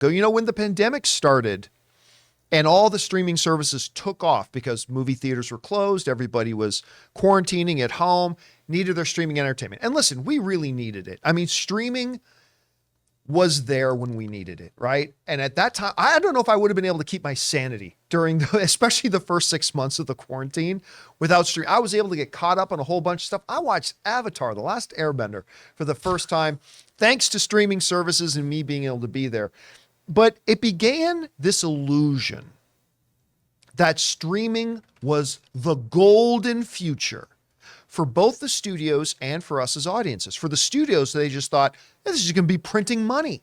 When the pandemic started and all the streaming services took off because movie theaters were closed, everybody was quarantining at home, needed their streaming entertainment. And listen, we really needed it. I mean, streaming was there when we needed it, right? And at that time, I don't know if I would have been able to keep my sanity during especially the first 6 months of the quarantine without stream. I was able to get caught up on a whole bunch of stuff. I watched Avatar, The Last Airbender for the first time, thanks to streaming services and me being able to be there. But it began this illusion that streaming was the golden future for both the studios and for us as audiences. For the studios, they just thought, this is going to be printing money.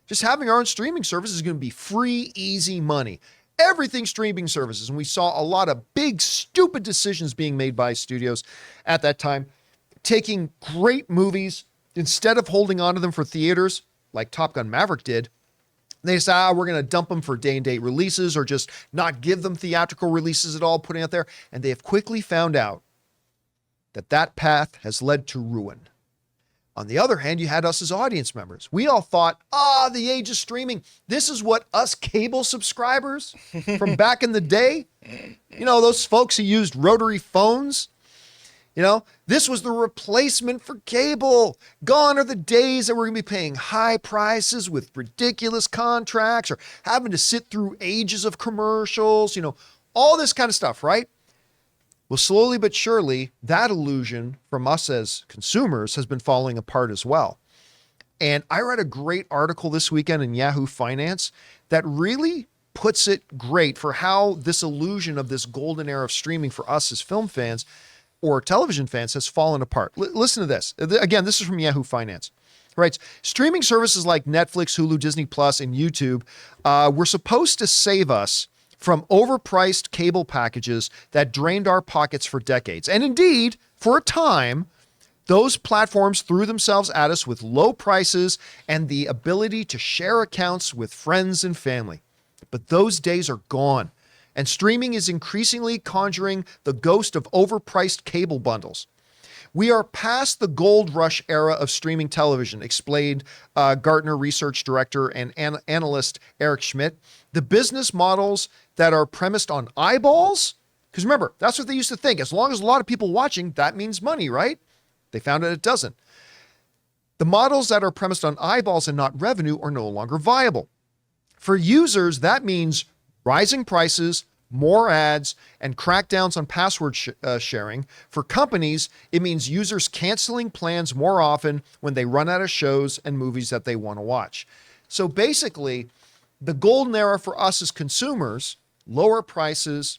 Just having our own streaming service is going to be free, easy money. Everything streaming services. And we saw a lot of big, stupid decisions being made by studios at that time, taking great movies, instead of holding on to them for theaters, like Top Gun Maverick did, they say, we're going to dump them for day-and-date releases or just not give them theatrical releases at all, putting out there. And they have quickly found out that path has led to ruin. On the other hand, you had us as audience members. We all thought, the age of streaming. This is what us cable subscribers from back in the day, those folks who used rotary phones, this was the replacement for cable. Gone are the days that we're going to be paying high prices with ridiculous contracts or having to sit through ages of commercials, all this kind of stuff, right? Well, slowly but surely, that illusion from us as consumers has been falling apart as well. And I read a great article this weekend in Yahoo Finance that really puts it great for how this illusion of this golden era of streaming for us as film fans or television fans has fallen apart. Listen to this. Again, this is from Yahoo Finance. Right. Streaming services like Netflix, Hulu, Disney Plus, and YouTube were supposed to save us from overpriced cable packages that drained our pockets for decades. And indeed, for a time, those platforms threw themselves at us with low prices and the ability to share accounts with friends and family. But those days are gone, and streaming is increasingly conjuring the ghost of overpriced cable bundles. We are past the gold rush era of streaming television, explained Gartner research director and analyst Eric Schmidt. The business models that are premised on eyeballs, because remember, that's what they used to think. As long as a lot of people watching, that means money, right? They found out it doesn't. The models that are premised on eyeballs and not revenue are no longer viable. For users, that means rising prices, more ads, and crackdowns on password sharing. For companies, it means users canceling plans more often when they run out of shows and movies that they want to watch. So basically, the golden era for us as consumers, lower prices,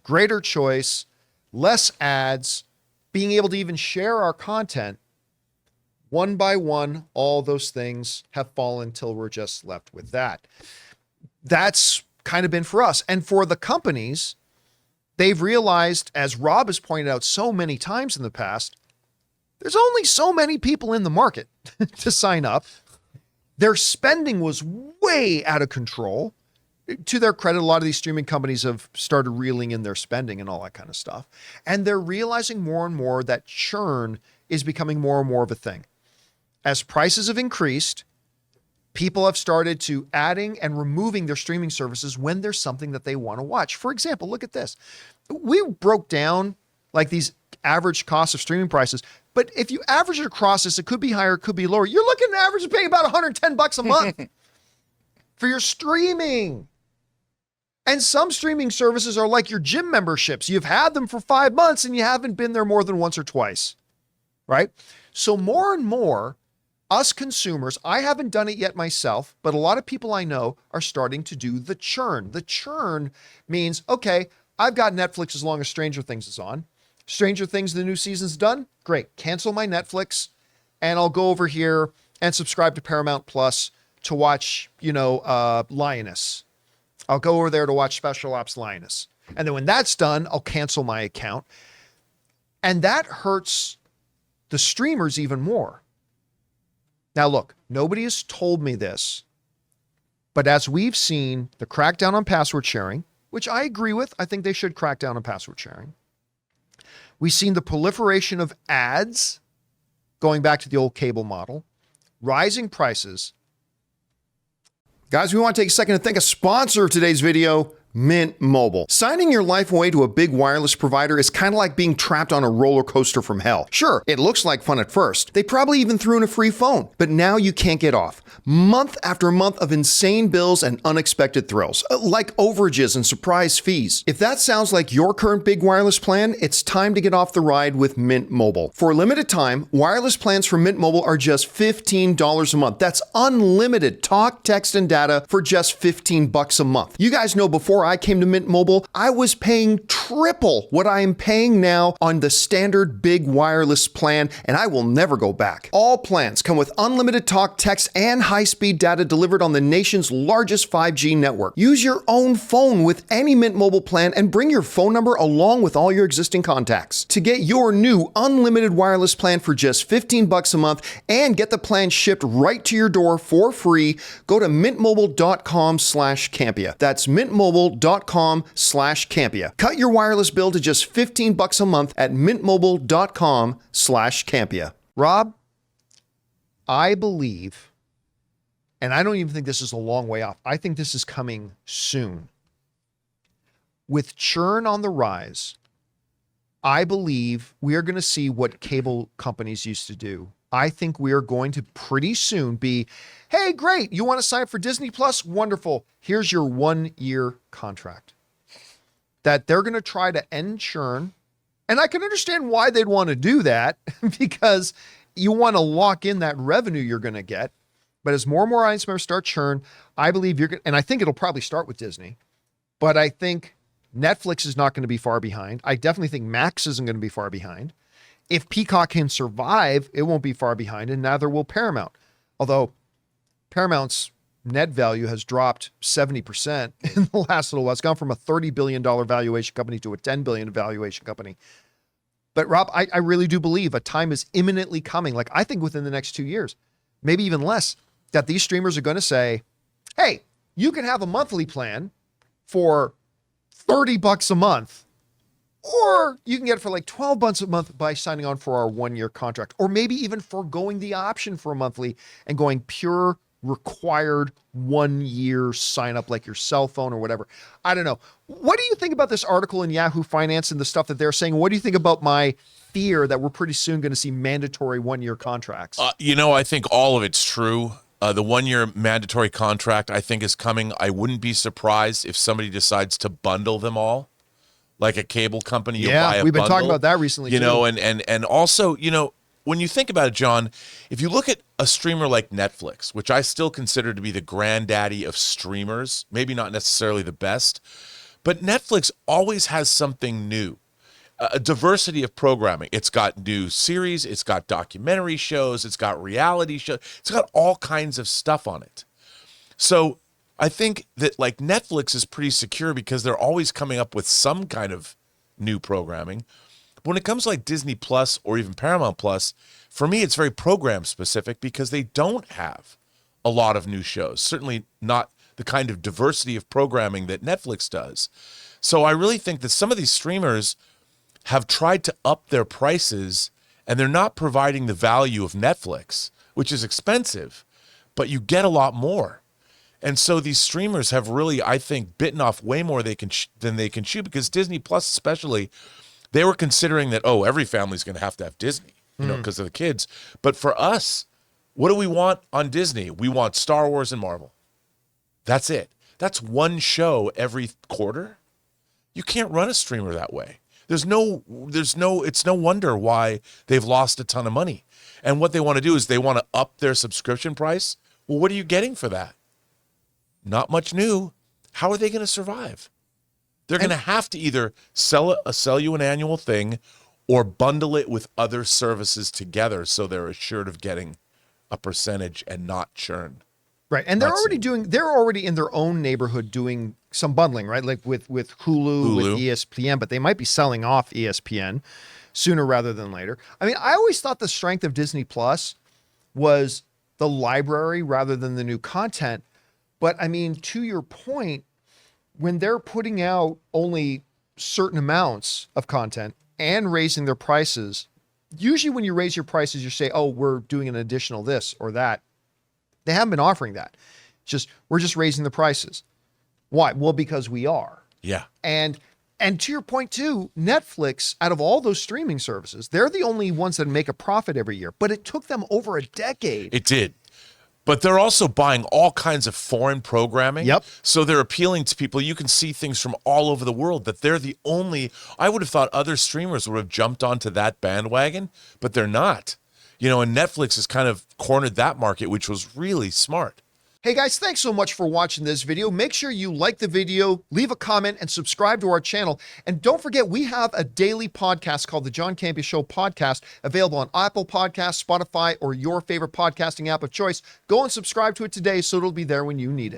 greater choice, less ads, being able to even share our content, one by one, all those things have fallen till we're just left with that. That's kind of been for us. And for the companies, they've realized, as Rob has pointed out so many times in the past, there's only so many people in the market to sign up. Their spending was way out of control. To their credit, a lot of these streaming companies have started reeling in their spending and all that kind of stuff. And they're realizing more and more that churn is becoming more and more of a thing. As prices have increased, people have started to adding and removing their streaming services when there's something that they want to watch. For example, look at this. We broke down like these average costs of streaming prices, but if you average it across this, it could be higher, it could be lower. You're looking at average paying about $110 a month for your streaming. And some streaming services are like your gym memberships. You've had them for 5 months and you haven't been there more than once or twice, right? So more and more, us consumers, I haven't done it yet myself, but a lot of people I know are starting to do the churn. The churn means, okay, I've got Netflix as long as Stranger Things is on. Stranger Things, the new season's done. Great. Cancel my Netflix and I'll go over here and subscribe to Paramount Plus to watch, Lioness. I'll go over there to watch Special Ops Lioness. And then when that's done, I'll cancel my account. And that hurts the streamers even more. Now, look, nobody has told me this, but as we've seen the crackdown on password sharing, which I agree with, I think they should crack down on password sharing. We've seen the proliferation of ads, going back to the old cable model, rising prices. Guys, we want to take a second to thank a sponsor of today's video, Mint Mobile. Signing your life away to a big wireless provider is kind of like being trapped on a roller coaster from hell. Sure, it looks like fun at first. They probably even threw in a free phone, but now you can't get off. Month after month of insane bills and unexpected thrills, like overages and surprise fees. If that sounds like your current big wireless plan, it's time to get off the ride with Mint Mobile. For a limited time, wireless plans from Mint Mobile are just $15 a month. That's unlimited talk, text, and data for just $15 a month. You guys know before I came to Mint Mobile, I was paying triple what I am paying now on the standard big wireless plan, and I will never go back. All plans come with unlimited talk, text, and high-speed data delivered on the nation's largest 5G network. Use your own phone with any Mint Mobile plan and bring your phone number along with all your existing contacts. To get your new unlimited wireless plan for just $15 a month and get the plan shipped right to your door for free, go to mintmobile.com/Campea. That's mintmobile.com/Campea. Cut your wireless bill to just $15 a month at mintmobile.com/Campea. Rob, I believe, and I don't even think this is a long way off, I think this is coming soon. With churn on the rise, I believe we are going to see what cable companies used to do. I think we are going to pretty soon be, hey, great, you want to sign up for Disney Plus? Wonderful. Here's your 1-year contract. That they're going to try to end churn. And I can understand why they'd want to do that because you want to lock in that revenue you're going to get. But as more and more audience members start churn, I believe you're going to, and I think it'll probably start with Disney, but I think Netflix is not going to be far behind. I definitely think Max isn't going to be far behind. If Peacock can survive, it won't be far behind, and neither will Paramount. Although Paramount's net value has dropped 70% in the last little while. It's gone from a $30 billion valuation company to a $10 billion valuation company. But Rob, I really do believe a time is imminently coming. Like I think within the next 2 years, maybe even less, that these streamers are going to say, hey, you can have a monthly plan for $30 a month, or you can get it for like $12 a month by signing on for our 1-year contract, or maybe even foregoing the option for a monthly and going pure required 1-year sign up like your cell phone or whatever. I don't know. What do you think about this article in Yahoo Finance and the stuff that they're saying? What do you think about my fear that we're pretty soon going to see mandatory 1-year contracts? I think all of it's true. The 1-year mandatory contract, I think, is coming. I wouldn't be surprised if somebody decides to bundle them all, like a cable company. Yeah, we've been talking about that recently. And also, when you think about it, John, if you look at a streamer like Netflix, which I still consider to be the granddaddy of streamers, maybe not necessarily the best, but Netflix always has something new. A diversity of programming. It's got new series, it's got documentary shows, it's got reality shows, it's got all kinds of stuff on it. So I think that like Netflix is pretty secure because they're always coming up with some kind of new programming. But when it comes to like Disney Plus or even Paramount Plus, for me it's very program specific because they don't have a lot of new shows, certainly not the kind of diversity of programming that Netflix does. So I really think that some of these streamers have tried to up their prices and they're not providing the value of Netflix, which is expensive, but you get a lot more. And so these streamers have really, I think, bitten off way more than they can chew because Disney Plus especially, they were considering that, every family's going to have Disney, because of the kids. But for us, what do we want on Disney? We want Star Wars and Marvel. That's it. That's one show every quarter. You can't run a streamer that way. It's no wonder why they've lost a ton of money. And what they want to do is they want to up their subscription price. Well, what are you getting for that? Not much new. How are they going to survive? They're going to have to either sell you an annual thing or bundle it with other services together so they're assured of getting a percentage and not churn. Right. And they're already in their own neighborhood doing some bundling, right? Like with Hulu, with ESPN, but they might be selling off ESPN sooner rather than later. I mean, I always thought the strength of Disney Plus was the library rather than the new content. But I mean, to your point, when they're putting out only certain amounts of content and raising their prices, usually when you raise your prices, you say, we're doing an additional this or that. They haven't been offering that. we're just raising the prices. Why? Well, because we are. Yeah. And to your point too, Netflix, out of all those streaming services, they're the only ones that make a profit every year, but it took them over a decade. It did. But they're also buying all kinds of foreign programming. Yep. So they're appealing to people. You can see things from all over the world that they're the only, I would have thought other streamers would have jumped onto that bandwagon, but they're not. And Netflix has kind of cornered that market, which was really smart. Hey guys, thanks so much for watching this video. Make sure you like the video, leave a comment, and subscribe to our channel. And don't forget, we have a daily podcast called the John Campea Show podcast, available on Apple Podcasts, Spotify, or your favorite podcasting app of choice. Go and subscribe to it today so it'll be there when you need it.